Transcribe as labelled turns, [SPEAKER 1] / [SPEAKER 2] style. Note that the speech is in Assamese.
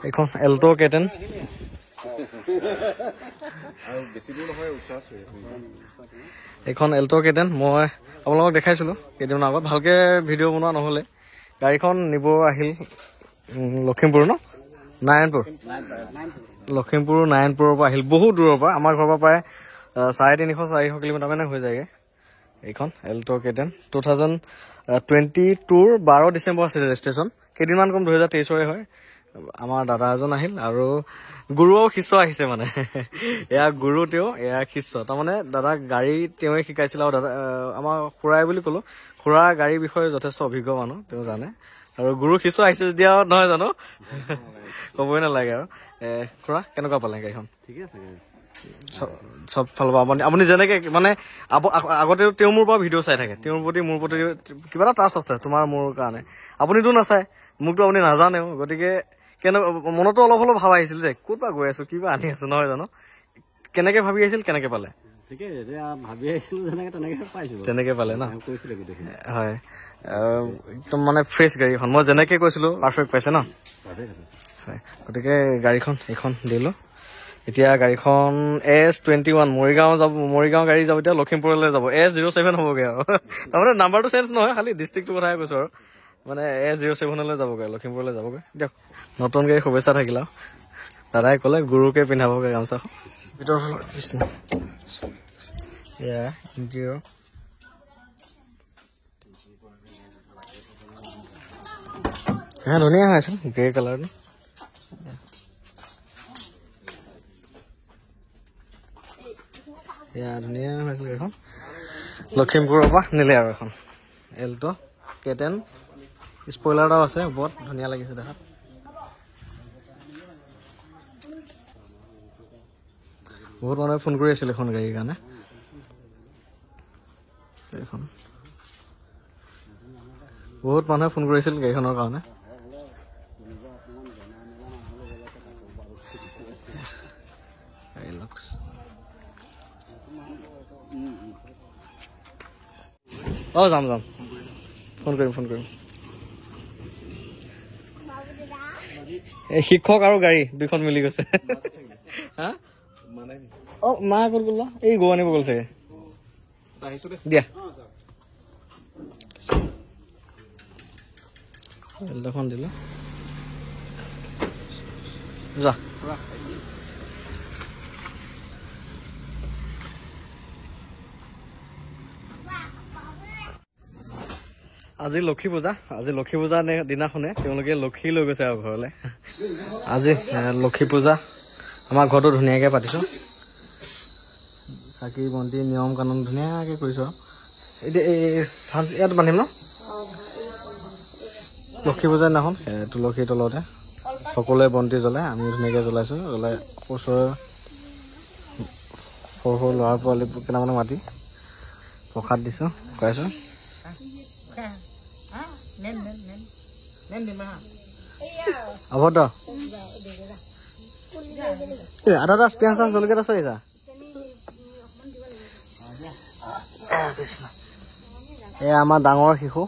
[SPEAKER 1] এখন এল্টো কেটেন এখন এল্টো কেটেন মই আপোনালোকক দেখাইছিলো কেইদিনমান আগত ভালকে ভিডিঅ' বনোৱা নহ'লে গাড়ীখন নিব আহিল লখিমপুৰ ন লখিমপুৰ নাৰায়ণপুৰৰ পৰা আহিল বহুত দূৰৰ পৰা আমাৰ ঘৰৰ পৰা প্ৰায় 350-400 কিলোমিটাৰ মানে হৈ যায়গৈ এইখন এল্টো কেটেন 2022 12 ডিচেম্বৰ আছিল ৰেজিষ্ট্ৰেশ্যন কেইদিনমান কম 2023 হয় আমাৰ দাদা এজন আহিল আৰু গুৰুও শিষ্য আহিছে মানে এয়া গুৰু তেওঁ এয়া শিষ্য তাৰমানে দাদা গাড়ী তেওঁৱে শিকাইছিল আৰু দাদা আমাৰ খুৰাই বুলি ক'লো খুৰা গাড়ীৰ বিষয়ে যথেষ্ট অভিজ্ঞ মানুহ তেওঁ জানে আৰু গুৰু শিষ্য আহিছে যেতিয়া নহয় জানো ক'বই নালাগে আৰু খুৰা কেনেকুৱা পালে গাড়ীখন
[SPEAKER 2] ঠিকে আছে
[SPEAKER 1] চব ফালৰ পৰা আপুনি যেনেকে মানে আগতে তেওঁ মোৰ পৰা ভিডিঅ' চাই থাকে তেওঁৰ প্ৰতি মোৰ প্ৰতি কিবা এটা ট্ৰাষ্ট আছে তোমাৰ মোৰ কাৰণে আপুনিতো নাচায় মোকতো আপুনি নাজানেও গতিকে মনতো অলপ অলপ ভাব আহিছিল যে ক'ত পৰা গৈ আছো কিবা আনি আছো নহয় জানো কেনেকে ভাবি আহিছিল কেনেকে পালে
[SPEAKER 2] ঠিকে এতিয়া ভাবি আহিছিলো তেনেকে পাইছো
[SPEAKER 1] তেনেকে পালে ন
[SPEAKER 2] কৈছিলে গোটেইখিনি
[SPEAKER 1] হয় একদম মানে ফ্ৰেছ গাড়ীখন মই যেনেকে কৈছিলো পাৰফেক্ট পাইছে ন হয় গতিকে গাড়ীখন এইখন দিলো এতিয়া গাড়ীখন S21 মৰিগাঁও গাড়ী যাব এতিয়া লখিমপুৰলৈ যাব S07 হ'বগৈ আৰু তাৰমানে নাম্বাৰটো চেঞ্জ নহয় খালি ডিষ্ট্ৰিক্টটোৰ কথাই কৈছো আৰু মানে S07লৈ যাবগৈ লখিমপুৰলৈ যাবগৈ দিয়ক নতুন গাড়ী শুভেচ্ছা থাকিল আৰু দাদাই ক'লে গুৰুকে পিন্ধাবগৈ গামোচা ভিতৰৰ এয়া ইণ্টেৰিয়ৰ হ্যাঁ ধুনীয়া হৈ আছে গ্ৰে কালাৰটো এয়া ধুনীয়া হৈ আছিল গাড়ীখন লখিমপুৰৰ পৰা নিলে আৰু এখন এল্টো কেটেন স্পইলাৰ এটাও আছে বহুত ধুনীয়া লাগিছে দেখাত বহুত মানুহে ফোন কৰি আছিল এখন গাড়ীৰ কাৰণে বহুত মানুহে ফোন কৰিছিল গাড়ীখনৰ কাৰণে যাম ফোন কৰিম শিক্ষক আৰু গাড়ী দুইখন মিলি গৈছে হা মা ক'ত গ'ল এই গৰু আনিব গ'ল চাগে দিয়া এল্টোখন দিলো যা আজি লক্ষী পূজা দিনাখনে তেওঁলোকে লক্ষী লৈ গৈছে আৰু ঘৰলৈ আজি লক্ষী পূজা আমাৰ ঘৰতো ধুনীয়াকে পাতিছো চাকি বন্তি নিয়ম কানুন ধুনীয়াকে কৰিছো আৰু এতিয়া ইয়াত বান্ধিম ন লক্ষী পূজাৰ দিনাখন তুলসীৰ তলতে সকলোৱে বন্তি জ্বলাই আমি ধুনীয়াকে জ্বলাই ওচৰৰ সৰু ল'ৰা পোৱালি কেইটামানক মাতি প্ৰসাদ দিছো খুৱাইছো অভদ্ৰ আদা পিঁয়াজ জলকীয়া এটা চলিছা এয়া আমাৰ ডাঙৰ শিশু